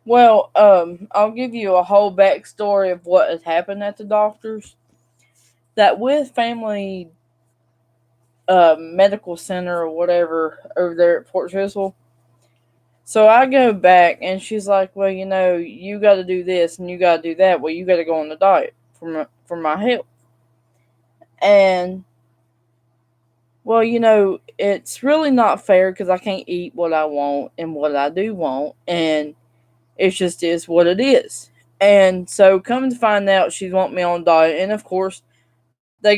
Well, I'll give you a whole backstory of what has happened at the doctor's. That with family medical center or whatever over there at Fort Chiswell. So I go back and she's like, "Well, you got to do this and you got to do that. Well, you got to go on the diet for my health." And well, it's really not fair because I can't eat what I want and what I do want, and it just is what it is. And so, come to find out, she's want me on diet, and of course, they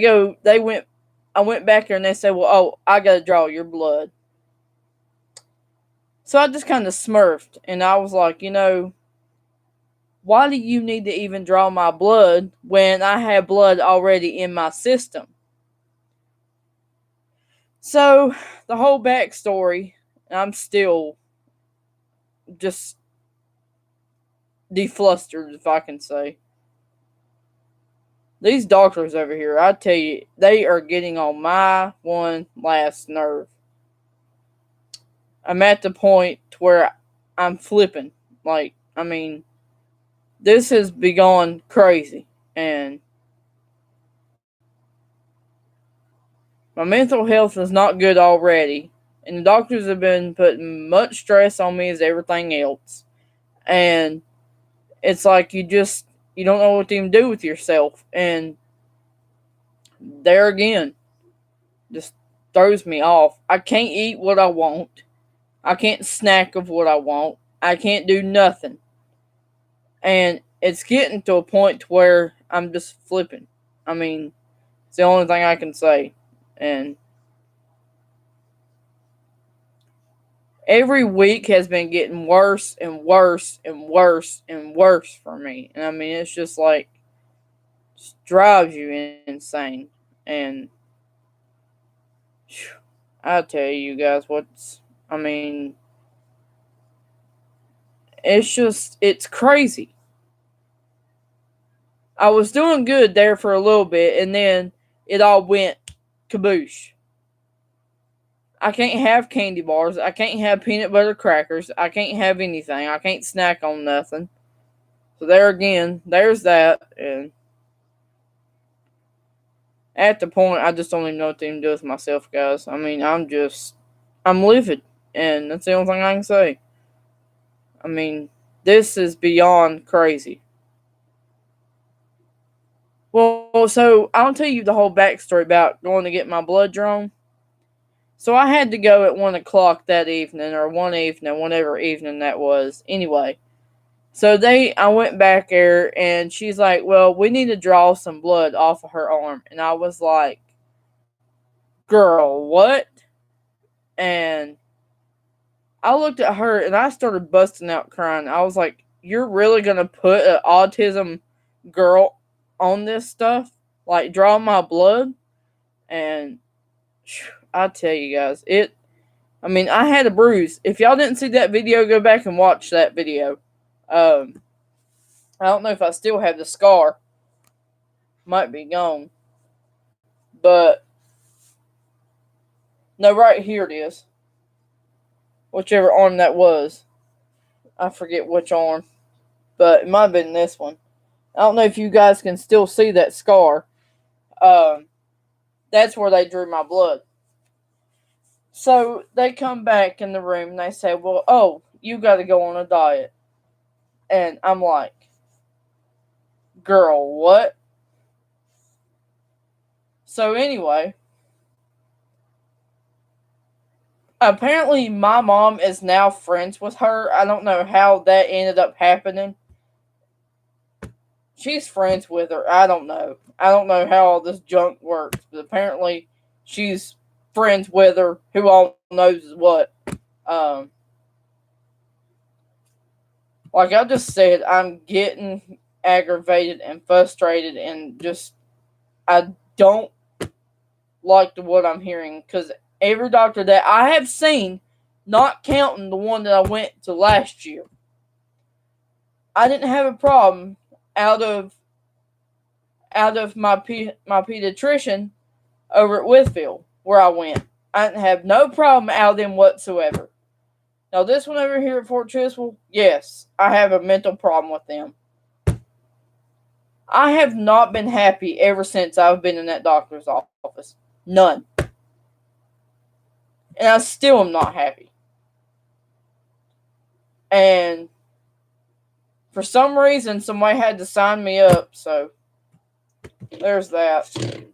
went. I went back there and they said, "Well, oh, I got to draw your blood." So I just kind of smurfed, and I was like, why do you need to even draw my blood when I have blood already in my system? So the whole backstory, I'm still just deflustered, if I can say. These doctors over here, I tell you, they are getting on my one last nerve. I'm at the point where I'm flipping. Like, I mean, this has begun crazy. And my mental health is not good already. And the doctors have been putting much stress on me as everything else. And it's like you don't know what to even do with yourself. And there again, just throws me off. I can't eat what I want. I can't snack of what I want. I can't do nothing. And it's getting to a point where I'm just flipping. I mean, it's the only thing I can say. And every week has been getting worse and worse and worse and worse for me. And I mean, it's just like, just drives you insane. And I tell you guys, I mean, it's crazy. I was doing good there for a little bit, and then it all went kaboosh. I can't have candy bars. I can't have peanut butter crackers. I can't have anything. I can't snack on nothing. So there again, there's that. And at the point, I just don't even know what to even do with myself, guys. I mean, I'm livid. And that's the only thing I can say. I mean, this is beyond crazy. Well, so I'll tell you the whole backstory about going to get my blood drawn. So I had to go at 1 o'clock that evening, or one evening, whatever evening that was. Anyway, so I went back there, and she's like, "Well, we need to draw some blood off of her arm," and I was like, "Girl, what?" And I looked at her, and I started busting out crying. I was like, "You're really gonna put an autism girl on this stuff? Like, draw my blood?" And I tell you guys, I mean, I had a bruise. If y'all didn't see that video, go back and watch that video. Um, I don't know if I still have the scar. Might be gone. But, no, right here it is. Whichever arm that was. I forget which arm. But it might have been this one. I don't know if you guys can still see that scar. Um, that's where they drew my blood. So they come back in the room and they say, "Well, oh, you got to go on a diet." And I'm like, "Girl, what?" So anyway, apparently my mom is now friends with her. I don't know how that ended up happening. She's friends with her. I don't know. I don't know how all this junk works, but apparently she's friends with her. Who all knows what. Um, like I just said, I'm getting aggravated and frustrated, and just I don't like what I'm hearing because every doctor that I have seen, not counting the one that I went to last year, I didn't have a problem out of my pediatrician over at Withfield where I went. I didn't have no problem out of them whatsoever. Now, this one over here at Fort Chiswell, yes, I have a mental problem with them. I have not been happy ever since I've been in that doctor's office. None. And I still am not happy. And for some reason, somebody had to sign me up, so there's that. And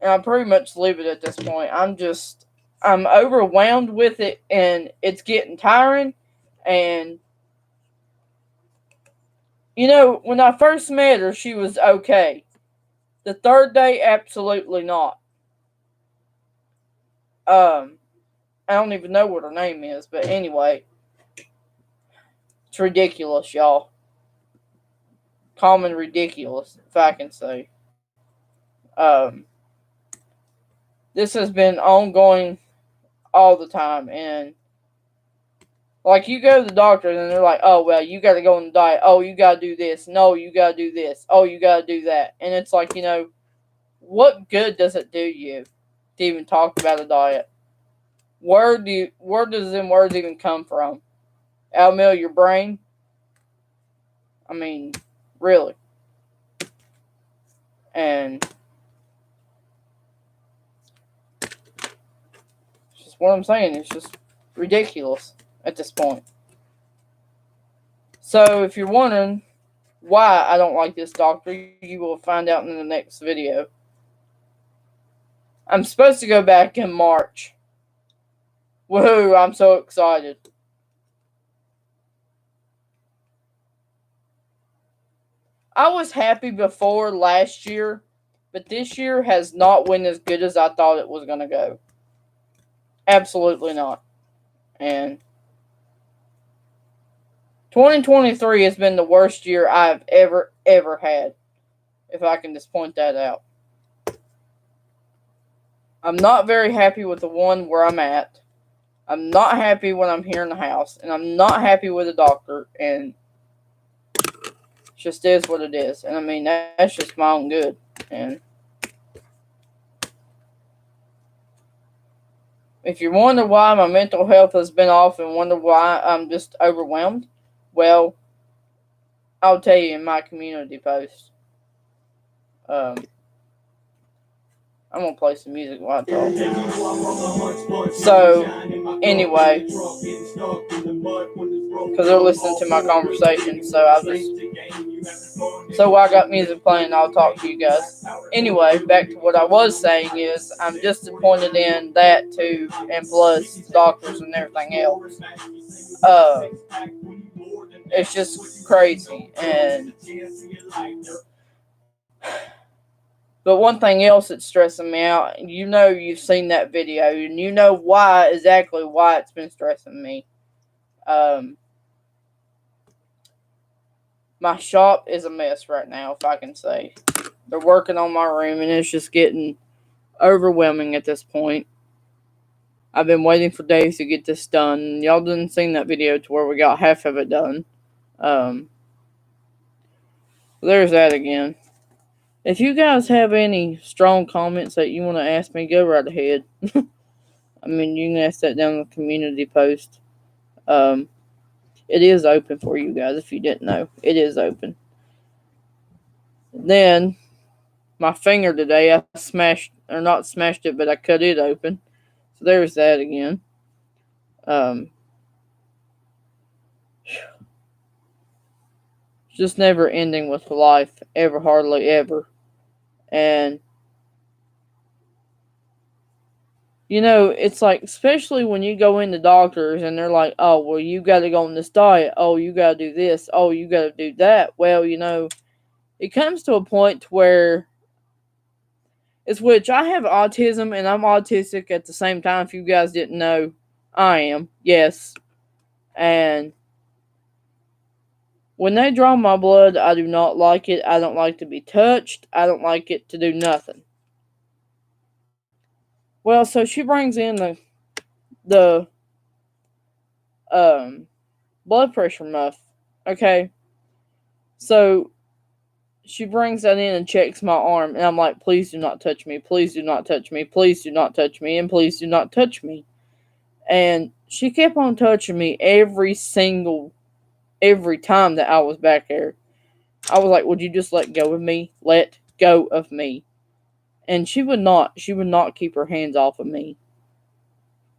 I'll pretty much leave it at this point. I'm overwhelmed with it, and it's getting tiring. And, you know, when I first met her, she was okay. The third day, absolutely not. I don't even know what her name is, but anyway, it's ridiculous, y'all. Common ridiculous, if I can say. This has been ongoing all the time, and like, you go to the doctor and they're like, oh, well, you got to go on the diet. Oh, you got to do this. No, you got to do this. Oh, you got to do that. And it's like, you know, what good does it do you to even talk about a diet? Where does them words even come from? Out of your brain? I mean, really. And it's just what I'm saying. It's just ridiculous at this point. So, if you're wondering why I don't like this doctor, you will find out in the next video. I'm supposed to go back in March. Woohoo, I'm so excited. I was happy before last year, but this year has not went as good as I thought it was going to go. Absolutely not. And 2023 has been the worst year I've ever had, if I can just point that out. I'm not very happy with the one where I'm at. I'm not happy when I'm here in the house, and I'm not happy with the doctor, and it just is what it is. And I mean, that's just my own good. And if you wonder why my mental health has been off and wonder why I'm just overwhelmed, well, I'll tell you in my community post. I'm going to play some music while I talk. So, anyway, because they're listening to my conversation, so while I got music playing, I'll talk to you guys. Anyway, back to what I was saying is, I'm disappointed in that too, and plus doctors and everything else. It's just crazy, and but one thing else that's stressing me out, you know, you've seen that video, and you know exactly why it's been stressing me. My shop is a mess right now, if I can say. They're working on my room, and it's just getting overwhelming at this point. I've been waiting for days to get this done. Y'all didn't see that video to where we got half of it done. There's that again. If you guys have any strong comments that you want to ask me, go right ahead. I mean, you can ask that down in the community post. It is open for you guys, if you didn't know. It is open. Then, my finger today, I not smashed it, but I cut it open. So there's that again. Just never ending with life, ever, hardly ever. And, you know, it's like, especially when you go into doctors and they're like, oh, well, you got to go on this diet. Oh, you got to do this. Oh, you got to do that. Well, you know, it comes to a point where it's which I have autism and I'm autistic at the same time. If you guys didn't know, I am. Yes. And when they draw my blood, I do not like it. I don't like to be touched. I don't like it to do nothing. Well, so she brings in the blood pressure muff. Okay. So she brings that in and checks my arm, and I'm like, please do not touch me. Please do not touch me. Please do not touch me. And please do not touch me. And she kept on touching me every time that I was back there. I was like, would you just let go of me? Let go of me. And she would not. She would not keep her hands off of me.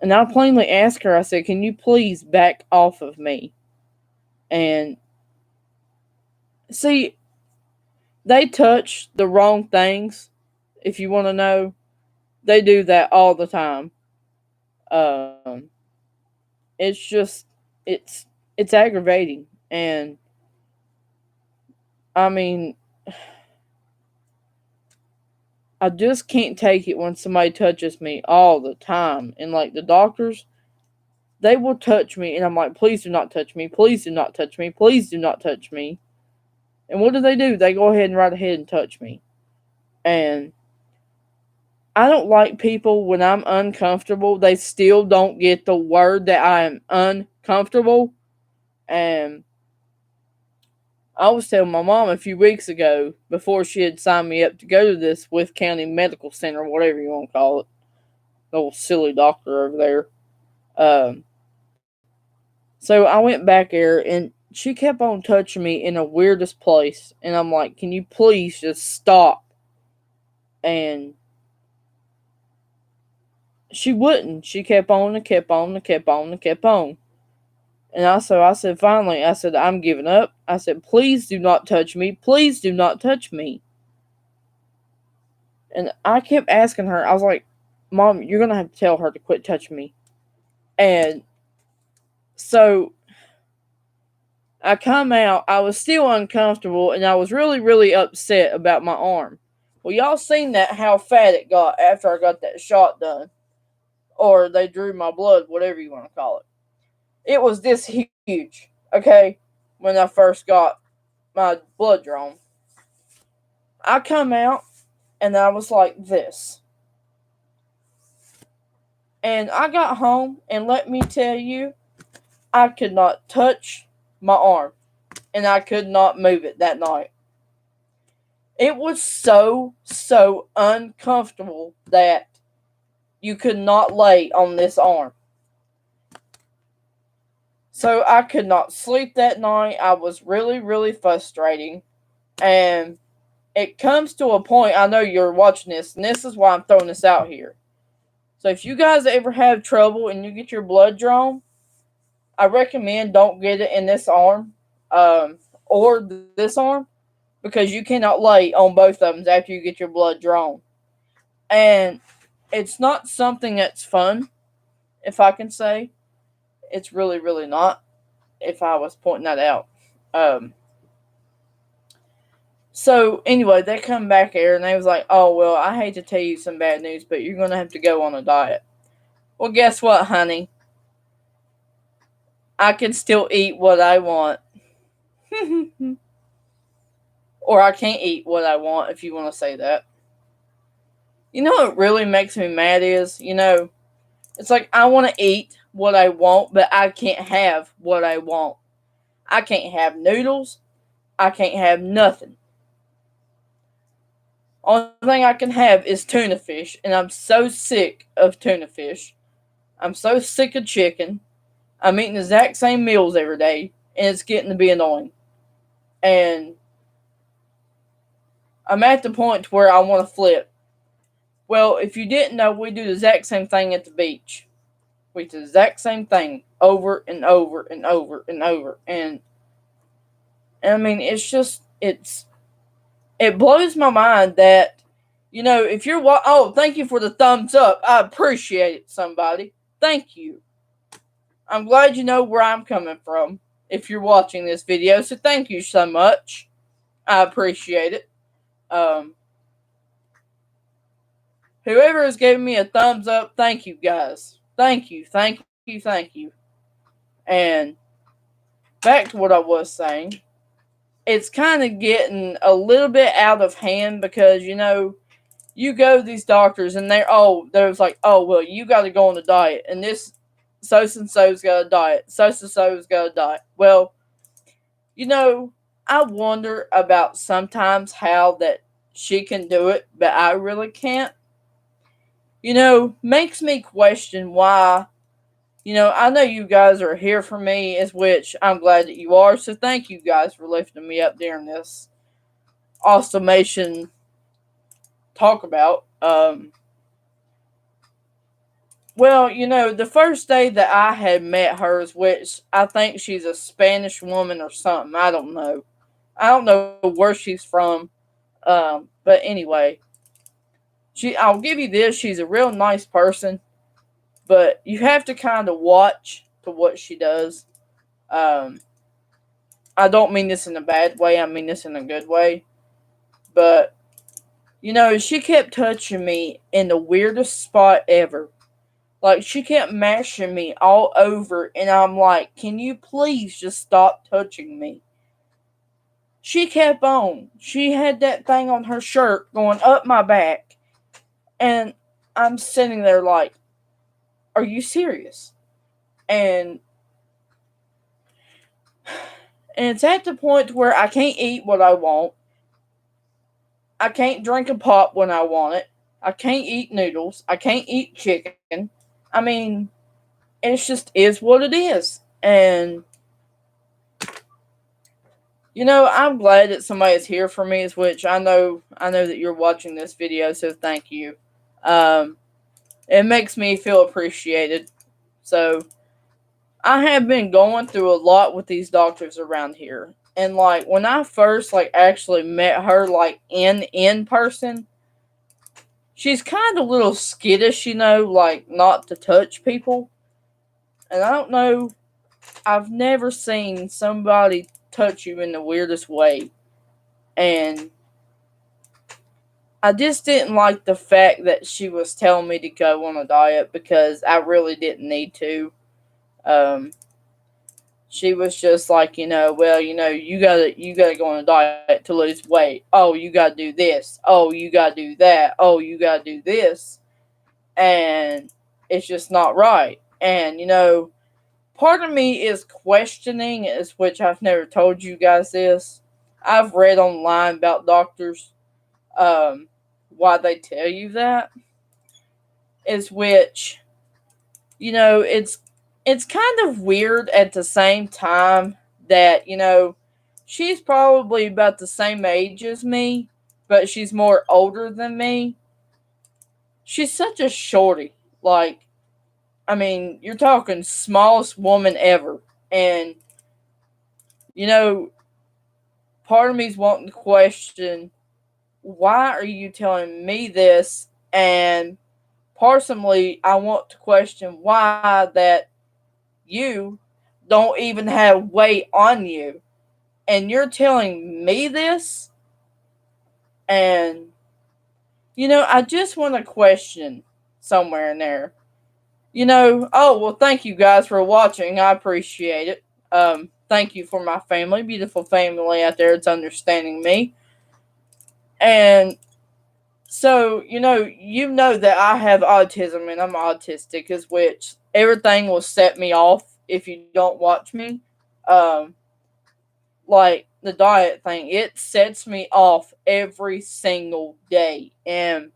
And I plainly asked her, I said, can you please back off of me? And see, they touch the wrong things, if you want to know. They do that all the time. Um, it's just, it's, it's aggravating. And I mean, I just can't take it when somebody touches me all the time. And like the doctors, they will touch me, and I'm like, please do not touch me. Please do not touch me. Please do not touch me. And what do? They go ahead and right ahead and touch me. And I don't like people when I'm uncomfortable, they still don't get the word that I am uncomfortable. And I was telling my mom a few weeks ago, before she had signed me up to go to this Wythe County Medical Center, whatever you want to call it, the old silly doctor over there. Um, so I went back there, and she kept on touching me in the weirdest place. And I'm like, can you please just stop? And she wouldn't. She kept on and kept on and kept on and kept on. And I said, finally, I said, I'm giving up. I said, please do not touch me. Please do not touch me. And I kept asking her, I was like, Mom, you're going to have to tell her to quit touching me. And so I come out, I was still uncomfortable, and I was really, really upset about my arm. Well, y'all seen that, how fat it got after I got that shot done. Or they drew my blood, whatever you want to call it. It was this huge, okay, when I first got my blood drawn. I come out, and I was like this. And I got home, and let me tell you, I could not touch my arm. And I could not move it that night. It was so uncomfortable that you could not lay on this arm. So I could not sleep that night. I was really, really frustrating. And it comes to a point, I know you're watching this, and this is why I'm throwing this out here. So if you guys ever have trouble and you get your blood drawn, I recommend don't get it in this arm or this arm, because you cannot lay on both of them after you get your blood drawn. And it's not something that's fun, if I can say. It's really, really not, if I was pointing that out. So, anyway, they come back here, and they was like, oh, well, I hate to tell you some bad news, but you're going to have to go on a diet. Well, guess what, honey? I can still eat what I want. Or I can't eat what I want, if you want to say that. You know what really makes me mad is, it's like I want to eat what I want, but I can't have what I want. I can't have noodles. I can't have nothing. Only thing I can have is tuna fish, and I'm so sick of tuna fish. I'm so sick of chicken. I'm eating the exact same meals every day, and it's getting to be annoying. And I'm at the point where I want to flip. Well, if you didn't know, we do the exact same thing at the beach. We do the exact same thing over and over and over and over. And I mean, it blows my mind that, if you're, thank you for the thumbs up. I appreciate it, somebody. Thank you. I'm glad you know where I'm coming from if you're watching this video. So thank you so much. I appreciate it. Whoever is giving me a thumbs up, thank you, guys. Thank you. And back to what I was saying. It's kind of getting a little bit out of hand because, you go to these doctors and there's like, oh, well, you got to go on a diet. And this so-and-so's got a diet. So-and-so's got a diet. Well, I wonder about sometimes how that she can do it, but I really can't. Makes me question why I know you guys are here for me, as which I'm glad that you are. So thank you guys for lifting me up during this awesomation talk about. Well, the first day that I had met her, which I think she's a Spanish woman or something. I don't know. I don't know where she's from. But anyway, I'll give you this. She's a real nice person, but you have to kind of watch to what she does. Um, I don't mean this in a bad way. I mean this in a good way. But she kept touching me in the weirdest spot ever. Like, she kept mashing me all over, and I'm like, can you please just stop touching me? She kept on. She had that thing on her shirt going up my back, and I'm sitting there like, are you serious? And it's at the point where I can't eat what I want. I can't drink a pop when I want it. I can't eat noodles. I can't eat chicken. I mean, it just is what it is. And I'm glad that somebody is here for me, which I know that you're watching this video, so thank you. Um, it makes me feel appreciated. So I have been going through a lot with these doctors around here. And like when I first actually met her in person, she's kind of a little skittish, like not to touch people. And I don't know, I've never seen somebody touch you in the weirdest way. And I just didn't like the fact that she was telling me to go on a diet because I really didn't need to. Um, she was just like, well, you gotta go on a diet to lose weight. Oh, you gotta do this. Oh, you gotta do that. Oh, you gotta do this. And it's just not right. And part of me is questioning, is which I've never told you guys this. I've read online about doctors, um, why they tell you that, is which it's kind of weird at the same time that she's probably about the same age as me, but she's more older than me. She's such a shorty. Like, I mean, you're talking smallest woman ever. And you know part of me's wanting to question, why are you telling me this? And personally, I want to question why that you don't even have weight on you. And you're telling me this? And, I just want to question somewhere in there. Oh, well, thank you guys for watching. I appreciate it. Thank you for my family, beautiful family out there that's understanding me. And so, that I have autism and I'm autistic, is which everything will set me off if you don't watch me. Um, like the diet thing, it sets me off every single day. And,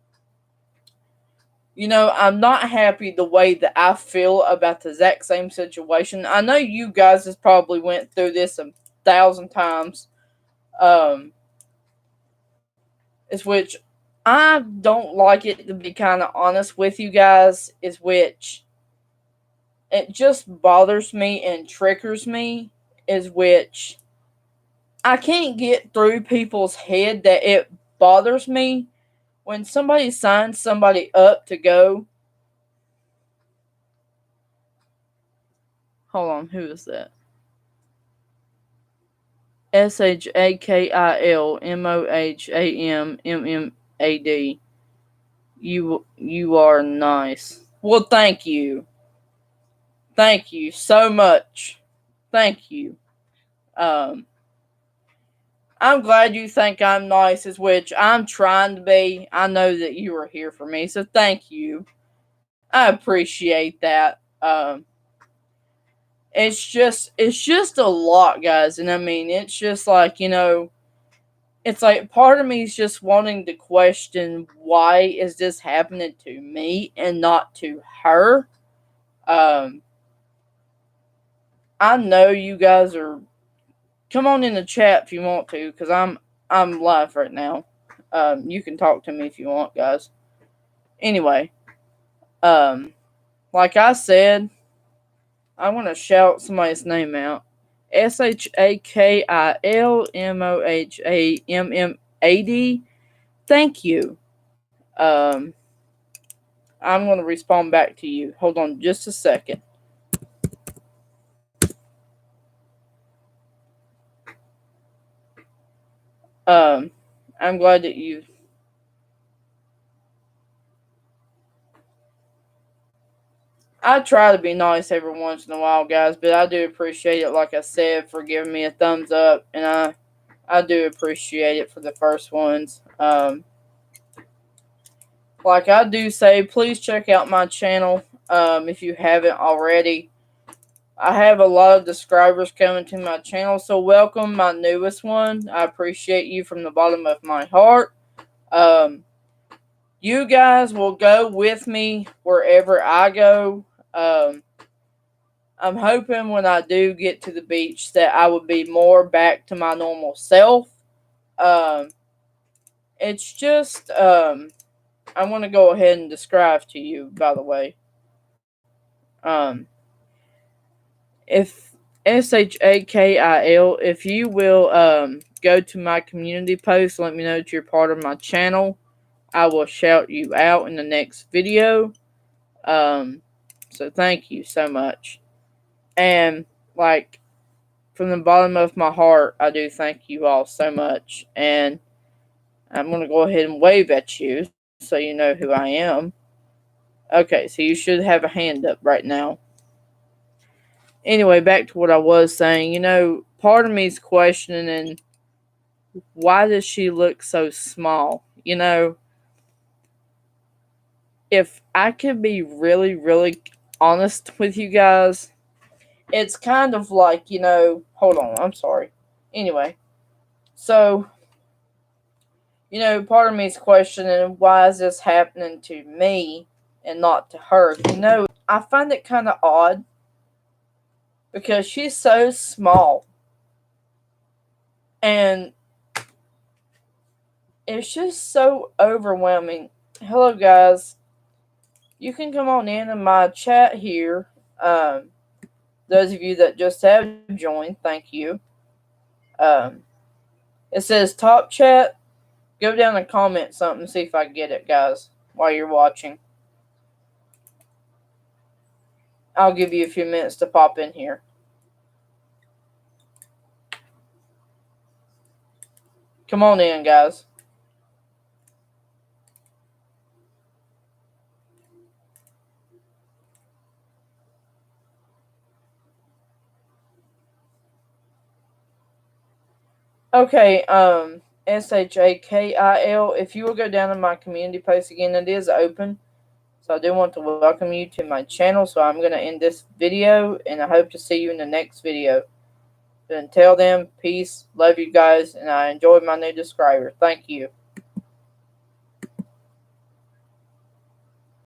I'm not happy the way that I feel about the exact same situation. I know you guys has probably went through this 1,000 times. Um, is which I don't like it, to be kind of honest with you guys, is which it just bothers me and triggers me, is which I can't get through people's head that it bothers me when somebody signs somebody up to go. Hold on, who is that? SHAKILMOHAMMMAD. You are nice. Well, thank you so much. Thank you. Um, I'm glad you think I'm nice, as which I'm trying to be. I know that you are here for me, so thank you. I appreciate that. It's just a lot, guys, and I mean, it's just like it's like part of me is just wanting to question, why is this happening to me and not to her? Um, I know you guys are. Come on in the chat if you want to, because I'm live right now. You can talk to me if you want, guys. Anyway, like I said, I want to shout somebody's name out. SHAKILMOHAMMAD. Thank you. I'm going to respond back to you. Hold on just a second. I'm glad that you. I try to be nice every once in a while, guys, but I do appreciate it, like I said, for giving me a thumbs up, and I do appreciate it for the first ones. Like I do say, please check out my channel if you haven't already. I have a lot of subscribers coming to my channel, so welcome my newest one. I appreciate you from the bottom of my heart. You guys will go with me wherever I go. I'm hoping when I do get to the beach that I will be more back to my normal self. It's just, I want to go ahead and describe to you, by the way. If SHAKIL, if you will go to my community post, let me know that you're part of my channel. I will shout you out in the next video. So thank you so much. And like from the bottom of my heart, I do thank you all so much. And I'm gonna go ahead and wave at you so you know who I am. Okay, so you should have a hand up right now. Anyway, back to what I was saying. Part of me is questioning why does she look so small? If I could be really, really honest with you guys, it's kind of like, hold on, I'm sorry. Anyway, so, part of me is questioning why is this happening to me and not to her? I find it kind of odd because she's so small. And it's just so overwhelming. Hello, guys. You can come on in my chat here. Those of you that just have joined, thank you. It says top chat. Go down and comment something, see if I get it, guys, while you're watching. I'll give you a few minutes to pop in here. Come on in, guys. Okay, SHAKIL. If you will go down to my community post again, it is open. So I do want to welcome you to my channel. So I'm going to end this video, and I hope to see you in the next video. But until then, peace, love you guys, and I enjoyed my new subscriber. Thank you.